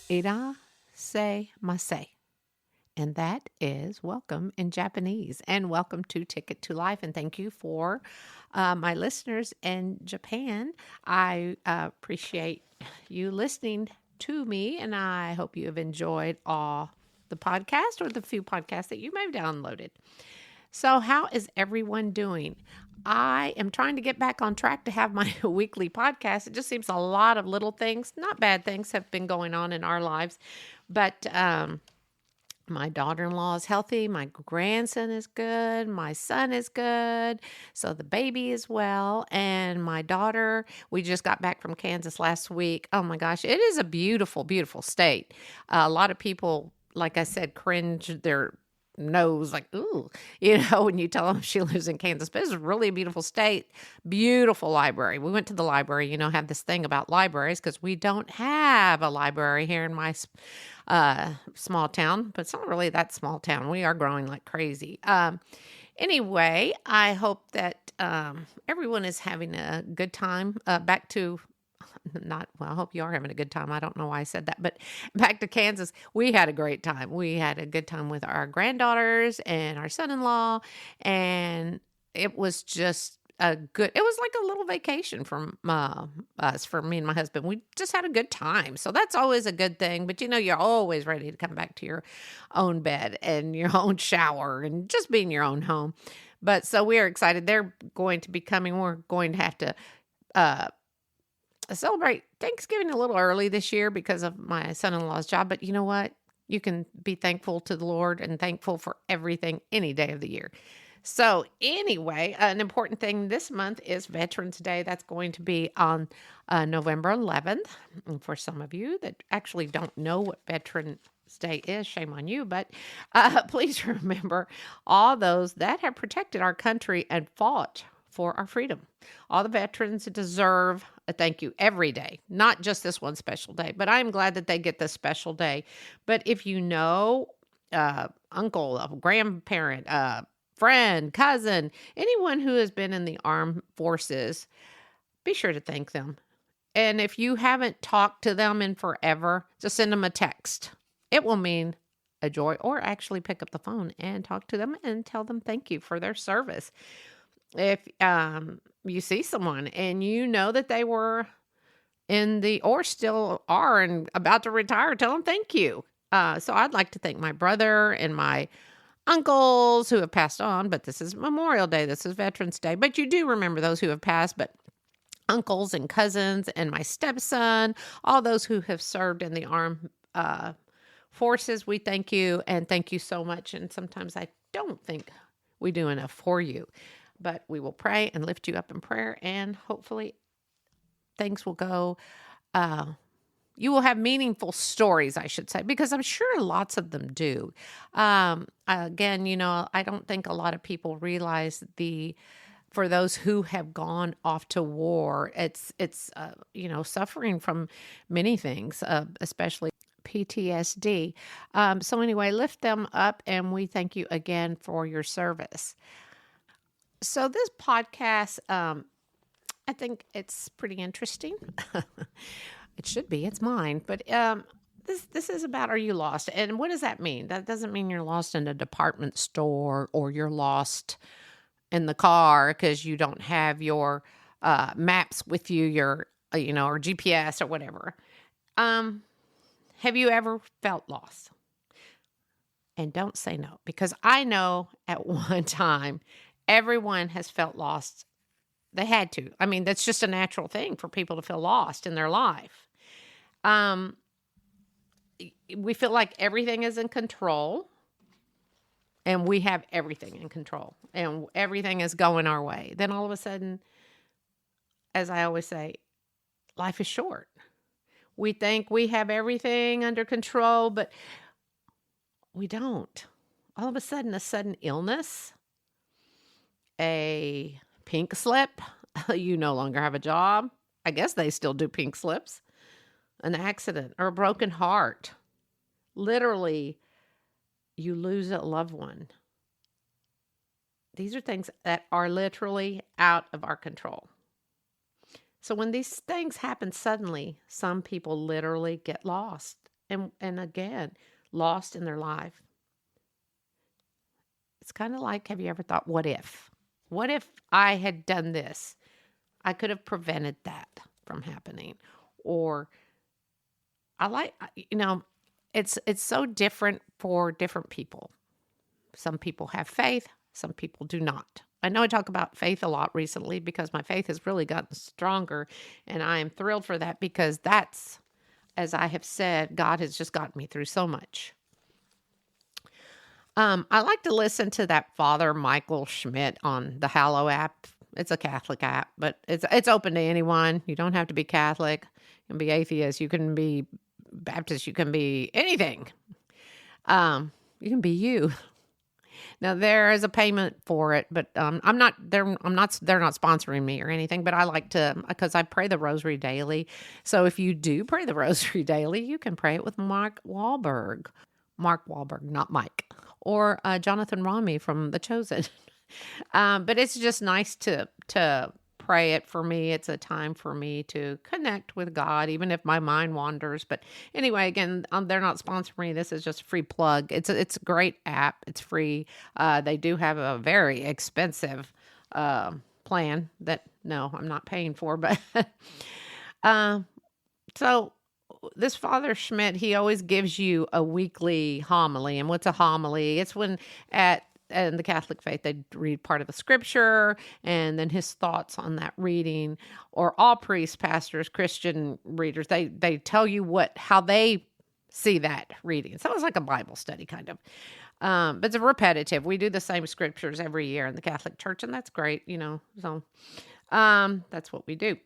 Irasemasu. And that is welcome in Japanese. And welcome to Ticket to Life. And thank you for my listeners in Japan. I appreciate you listening to me. And I hope you have enjoyed all the podcast or the few podcasts that you may have downloaded. So, how is everyone doing? I am trying to get back on track to have my weekly podcast. It just seems a lot of little things, not bad things, have been going on in our lives. But my daughter-in-law is healthy. My grandson is good. My son is good. So the baby is well. And my daughter, we just got back from Kansas last week. Oh my gosh, it is a beautiful, beautiful state. A lot of people, like I said, cringe their nose like, ooh, when you tell them she lives in Kansas. But it's really a beautiful state, beautiful library. We went to the library, have this thing about libraries because we don't have a library here in my small town, but it's not really that small town. We are growing like crazy. Anyway, I hope that everyone is having a good time. I hope you are having a good time. I don't know why I said that, but back to Kansas, we had a great time. We had a good time with our granddaughters and our son-in-law, and it was just it was like a little vacation from us, for me and my husband. We just had a good time. So that's always a good thing. But you're always ready to come back to your own bed and your own shower and just being your own home. But so we are excited. They're going to be coming. We're going to have to celebrate Thanksgiving a little early this year because of my son-in-law's job. But you know what? You can be thankful to the Lord and thankful for everything any day of the year. So anyway, an important thing this month is Veterans Day. That's going to be on November 11th. And for some of you that actually don't know what Veterans Day is, shame on you. But please remember all those that have protected our country and fought for our freedom. All the veterans deserve a thank you every day, not just this one special day. But I'm glad that they get this special day. But if you know uncle, a grandparent, friend, cousin, anyone who has been in the armed forces, be sure to thank them. And if you haven't talked to them in forever, just send them a text. It will mean a joy, or actually pick up the phone and talk to them and tell them thank you for their service. If you see someone and you know that they were or still are and about to retire, tell them thank you. So I'd like to thank my brother and my uncles who have passed on, but this is Memorial Day. This is Veterans Day. But you do remember those who have passed, but uncles and cousins and my stepson, all those who have served in the armed forces, we thank you and thank you so much. And sometimes I don't think we do enough for you. But we will pray and lift you up in prayer, and hopefully things will go, you will have meaningful stories, I should say, because I'm sure lots of them do. Again, I don't think a lot of people realize for those who have gone off to war, it's suffering from many things, especially PTSD. So anyway, lift them up, and we thank you again for your service. So this podcast, I think it's pretty interesting. It should be. It's mine. But this is about, are you lost? And what does that mean? That doesn't mean you're lost in a department store or you're lost in the car because you don't have your maps with you, or GPS or whatever. Have you ever felt lost? And don't say no, because I know at one time, everyone has felt lost. They had to. I mean, that's just a natural thing for people to feel lost in their life. We feel like everything is in control, and we have everything in control, and everything is going our way. Then all of a sudden, as I always say, life is short. We think we have everything under control, but we don't. All of a sudden illness, a pink slip, you no longer have a job. I guess they still do pink slips. An accident or a broken heart. Literally, you lose a loved one. These are things that are literally out of our control. So when these things happen suddenly, some people literally get lost. and again, lost in their life. It's kind of like, have you ever thought, what if? What if I had done this? I could have prevented that from happening. Or I like, it's so different for different people. Some people have faith, some people do not. I know I talk about faith a lot recently because my faith has really gotten stronger, and I am thrilled for that because that's, as I have said, God has just gotten me through so much. I like to listen to that Father Michael Schmidt on the Hallow app. It's a Catholic app, but it's open to anyone. You don't have to be Catholic. You can be atheist. You can be Baptist. You can be anything. You can be you. Now there is a payment for it, but I'm not. They're not sponsoring me or anything. But I like to because I pray the Rosary daily. So if you do pray the Rosary daily, you can pray it with Mark Wahlberg, not Mike, or Jonathan Rami from The Chosen. But it's just nice to pray it for me. It's a time for me to connect with God, even if my mind wanders. But anyway, again, they're not sponsoring me. This is just a free plug. It's a great app. It's free. They do have a very expensive plan that, no, I'm not paying for. But so this Father Schmidt, he always gives you a weekly homily. And what's a homily? It's when in the Catholic faith, they read part of the scripture and then his thoughts on that reading. Or all priests, pastors, Christian readers, they tell you how they see that reading. So it's like a Bible study kind of. But it's repetitive. We do the same scriptures every year in the Catholic Church, and that's great, So that's what we do.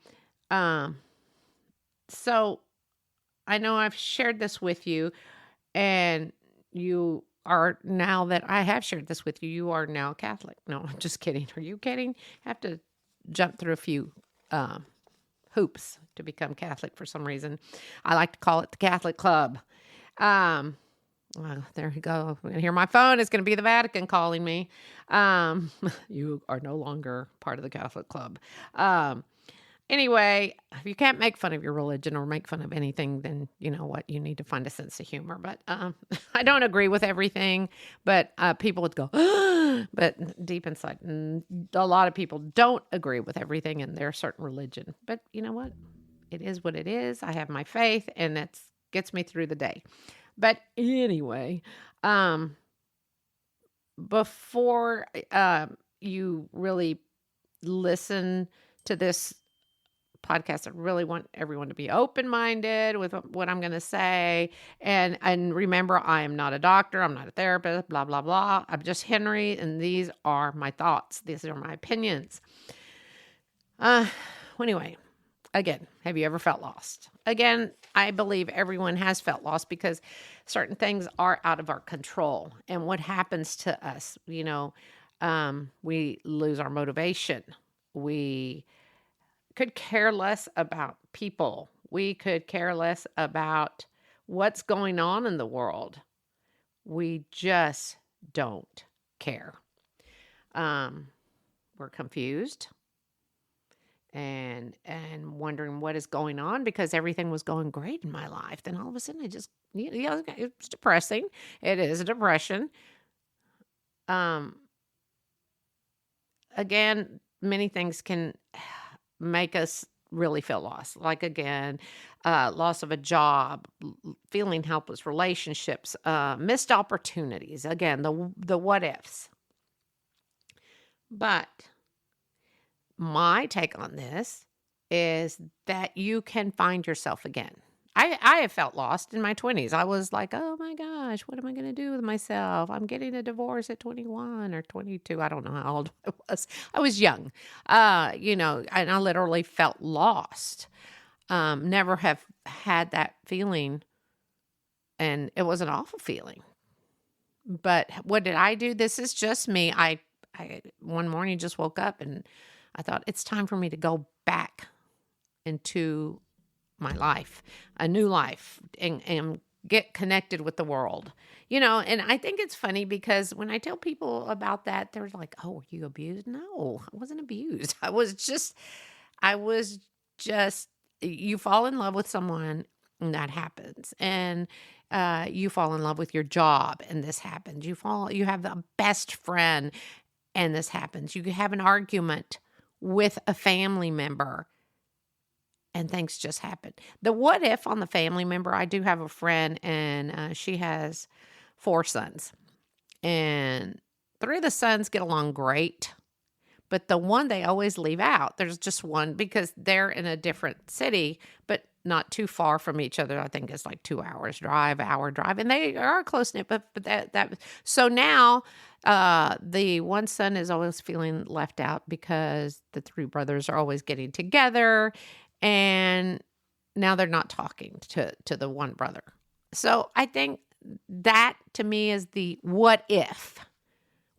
So I know I've shared this with you, and you are, now that I have shared this with you, you are now Catholic. No, I'm just kidding. Are you kidding? Have to jump through a few hoops to become Catholic for some reason. I like to call it the Catholic Club. Well, there you go. I'm going to hear my phone. It's going to be the Vatican calling me. You are no longer part of the Catholic Club. Anyway, if you can't make fun of your religion or make fun of anything, then you know what? You need to find a sense of humor. But I don't agree with everything, but people would go, but deep inside, a lot of people don't agree with everything in their certain religion. But you know what? It is what it is. I have my faith, and that gets me through the day. But anyway, before you really listen to this podcast, I really want everyone to be open-minded with what I'm going to say. And remember, I am not a doctor. I'm not a therapist, blah, blah, blah. I'm just Henry, and these are my thoughts. These are my opinions. Anyway, again, have you ever felt lost? Again, I believe everyone has felt lost because certain things are out of our control. And what happens to us, we lose our motivation. We could care less about people. We could care less about what's going on in the world. We just don't care. We're confused and wondering what is going on because everything was going great in my life. Then all of a sudden, it's depressing. It is a depression. Again, many things can make us really feel lost. Like, again, loss of a job, feeling helpless, relationships, missed opportunities. Again, the what ifs. But my take on this is that you can find yourself again. I have felt lost in my 20s. I was like, oh my gosh, what am I going to do with myself? I'm getting a divorce at 21 or 22. I don't know how old I was. I was young, and I literally felt lost. Never have had that feeling, and it was an awful feeling. But what did I do? This is just me. I one morning just woke up and I thought it's time for me to go back into my life, a new life, and get connected with the world, and I think it's funny because when I tell people about that, they're like, oh, were you abused? No, I wasn't abused. I was just, you fall in love with someone and that happens. And you fall in love with your job and this happens. You have the best friend and this happens. You have an argument with a family member and things just happen. The what if on the family member, I do have a friend and she has 4 sons. And 3 of the sons get along great. But the one they always leave out, there's just one because they're in a different city, but not too far from each other. I think it's like 2 hours drive, hour drive, and they are close knit. But that so now the one son is always feeling left out because the 3 brothers are always getting together, and now they're not talking to the one brother. So I think that to me is the what if.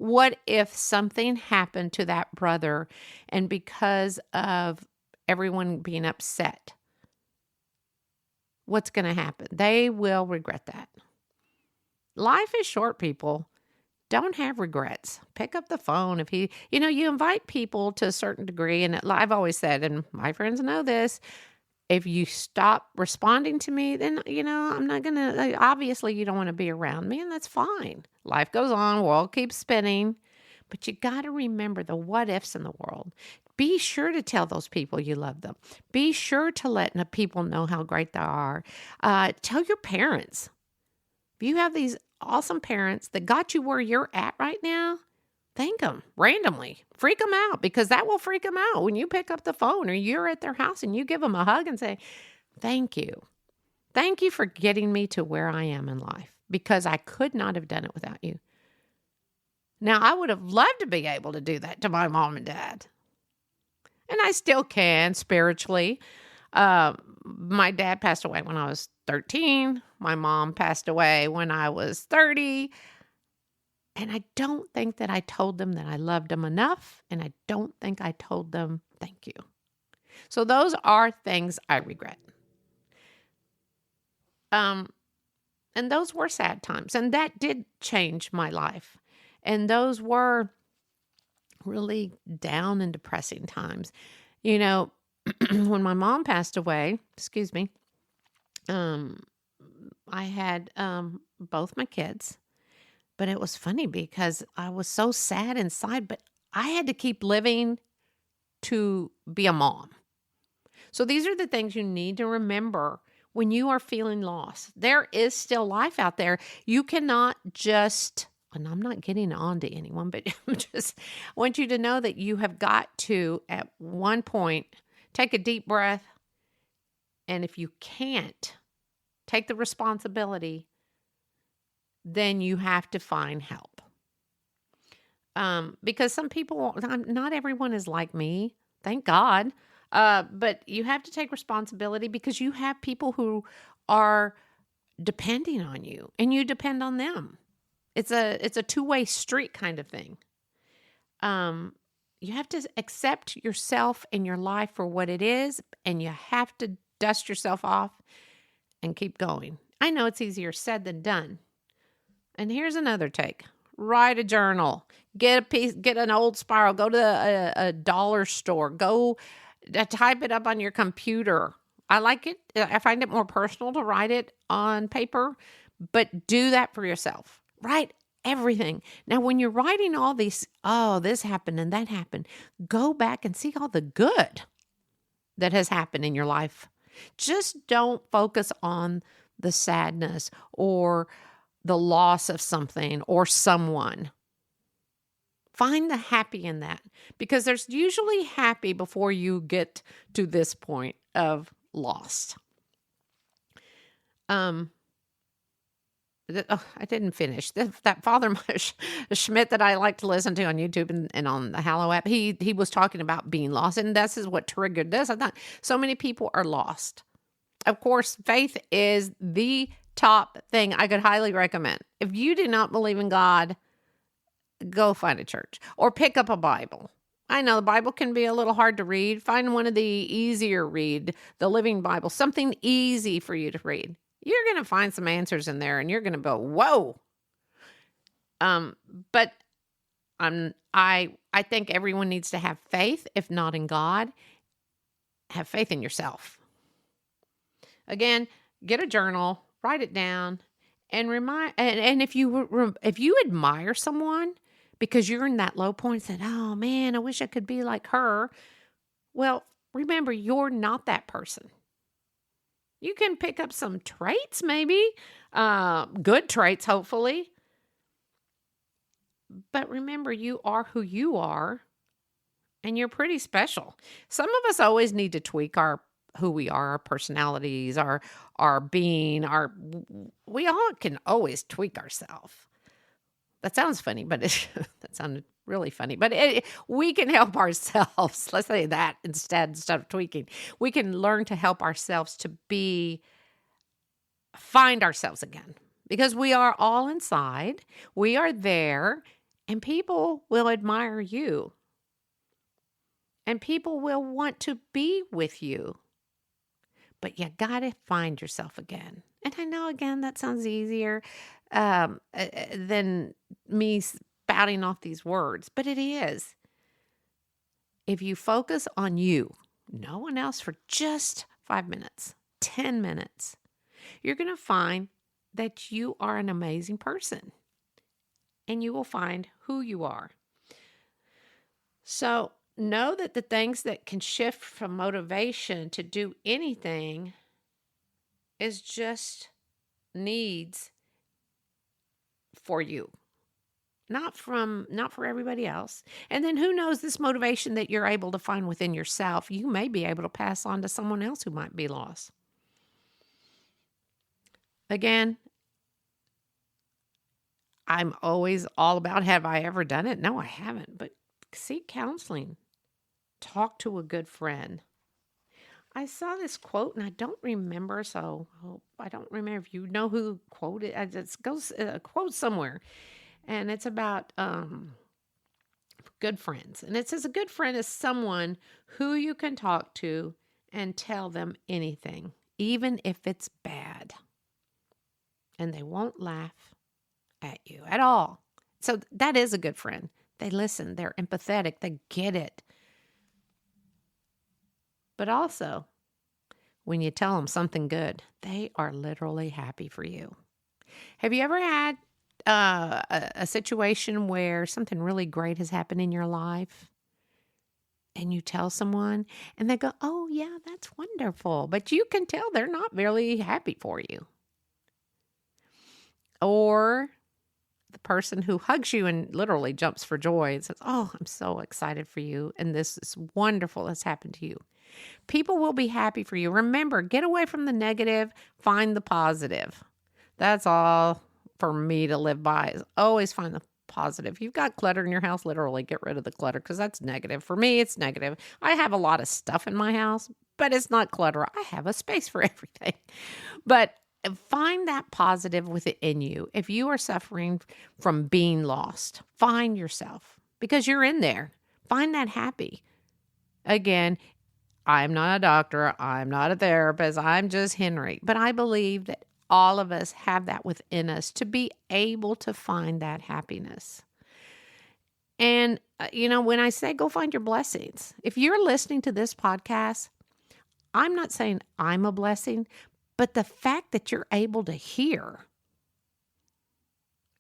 What if something happened to that brother and because of everyone being upset, what's going to happen? They will regret that. Life is short, people. Don't have regrets. Pick up the phone. If you invite people to a certain degree, and I've always said, and my friends know this, if you stop responding to me, then, I'm not going to, obviously you don't want to be around me, and that's fine. Life goes on, world keeps spinning, but you got to remember the what ifs in the world. Be sure to tell those people you love them. Be sure to let the people know how great they are. Tell your parents. If you have these awesome parents that got you where you're at right now, thank them randomly. Freak them out because that will freak them out when you pick up the phone or you're at their house and you give them a hug and say, thank you. Thank you for getting me to where I am in life because I could not have done it without you. Now, I would have loved to be able to do that to my mom and dad. And I still can spiritually. My dad passed away when I was 13. My mom passed away when I was 30. And I don't think that I told them that I loved them enough. And I don't think I told them thank you. So those are things I regret. And those were sad times. And that did change my life. And those were really down and depressing times. When my mom passed away, I had both my kids. But it was funny because I was so sad inside, but I had to keep living to be a mom. So these are the things you need to remember when you are feeling lost. There is still life out there. You cannot just, and I'm not getting on to anyone, but I just want you to know that you have got to, at one point, take a deep breath. And if you can't take the responsibility, then you have to find help. Because some people, not everyone is like me, thank God. But you have to take responsibility because you have people who are depending on you and you depend on them. It's a two-way street kind of thing. You have to accept yourself and your life for what it is, and you have to dust yourself off and keep going. I know it's easier said than done. And here's another take. Write a journal. Get an old spiral. Go to a dollar store. Go type it up on your computer. I like it. I find it more personal to write it on paper, but do that for yourself. Write everything. Now, when you're writing all these, this happened and that happened, go back and see all the good that has happened in your life. Just don't focus on the sadness or the loss of something or someone. Find the happy in that because there's usually happy before you get to this point of lost. I didn't finish. That Father Schmidt that I like to listen to on YouTube and on the Hallow app, he was talking about being lost, and this is what triggered this. I thought so many people are lost. Of course, faith is the top thing I could highly recommend. If you do not believe in God, go find a church or pick up a Bible. I know the Bible can be a little hard to read. Find one of the easier read, the Living Bible, something easy for you to read. You're going to find some answers in there and you're going to go, whoa. But I think everyone needs to have faith, if not in God, have faith in yourself. Again, get a journal, write it down, and remind. And if you admire someone because you're in that low point, said, "Oh man, I wish I could be like her." Well, remember, you're not that person. You can pick up some traits, maybe, good traits, hopefully. But remember, you are who you are, and you're pretty special. Some of us always need to tweak who we are, our personalities, our being, we all can always tweak ourselves. That sounds funny, but that sounded really funny. But we can help ourselves. Let's say that instead of tweaking. We can learn to help ourselves to find ourselves again. Because we are all inside. We are there. And people will admire you. And people will want to be with you. But you got to find yourself again. And I know, again, that sounds easier than me spouting off these words. But it is. If you focus on you, no one else, for just 5 minutes, 10 minutes, you're going to find that you are an amazing person. And you will find who you are. So know that the things that can shift from motivation to do anything is just needs for you. Not for everybody else. And then who knows, this motivation that you're able to find within yourself, you may be able to pass on to someone else who might be lost. Again, I'm always all about, have I ever done it? No, I haven't. But seek counseling. Talk to a good friend. I saw this quote, and I don't remember, so I don't remember if you know who quoted it. It goes a quote somewhere, and it's about good friends. And it says a good friend is someone who you can talk to and tell them anything, even if it's bad. And they won't laugh at you at all. So that is a good friend. They listen. They're empathetic. They get it. But also, when you tell them something good, they are literally happy for you. Have you ever had a situation where something really great has happened in your life and you tell someone and they go, "Oh, yeah, that's wonderful." But you can tell they're not really happy for you. Or the person who hugs you and literally jumps for joy and says, "Oh, I'm so excited for you. And this is wonderful that's happened to you." People will be happy for you. Remember, get away from the negative, find the positive. That's all for me to live by, is always find the positive. If you've got clutter in your house, literally get rid of the clutter, because that's negative. For me, it's negative. I have a lot of stuff in my house, but it's not clutter. I have a space for everything. But find that positive within you. If you are suffering from being lost, find yourself, because you're in there. Find that happy. Again, I'm not a doctor. I'm not a therapist. I'm just Henry. But I believe that all of us have that within us to be able to find that happiness. And, when I say go find your blessings, if you're listening to this podcast, I'm not saying I'm a blessing, but the fact that you're able to hear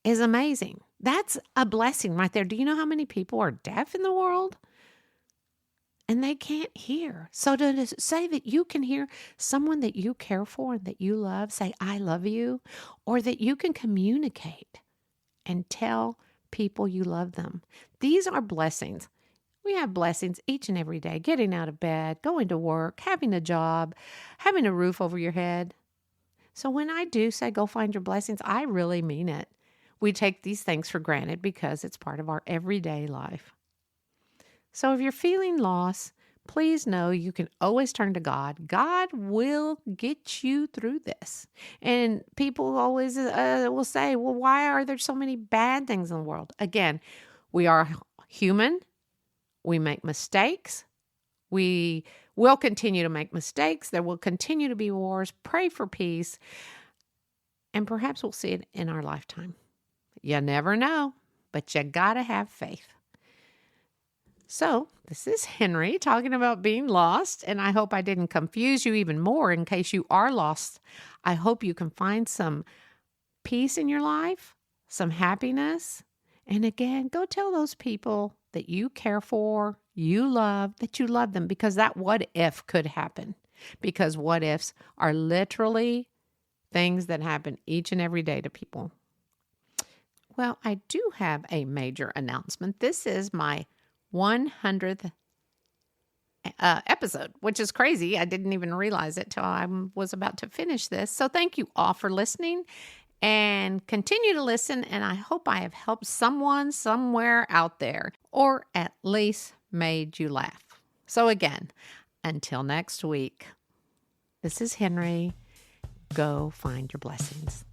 is amazing. That's a blessing right there. Do you know how many people are deaf in the world? And they can't hear. So to say that you can hear someone that you care for and that you love, say, "I love you," or that you can communicate and tell people you love them. These are blessings. We have blessings each and every day. Getting out of bed, going to work, having a job, having a roof over your head. So when I do say go find your blessings, I really mean it. We take these things for granted because it's part of our everyday life. So if you're feeling lost, please know you can always turn to God. God will get you through this. And people always will say, "Well, why are there so many bad things in the world?" Again, we are human. We make mistakes. We will continue to make mistakes. There will continue to be wars. Pray for peace. And perhaps we'll see it in our lifetime. You never know, but you got to have faith. So this is Henry talking about being lost, and I hope I didn't confuse you even more in case you are lost. I hope you can find some peace in your life, some happiness. And again, go tell those people that you care for, you love, that you love them, because that what if could happen. Because what ifs are literally things that happen each and every day to people. Well, I do have a major announcement. This is my 100th episode, which is crazy. I didn't even realize it till I was about to finish this. So thank you all for listening and continue to listen. And I hope I have helped someone somewhere out there, or at least made you laugh. So again, until next week, this is Henry. Go find your blessings.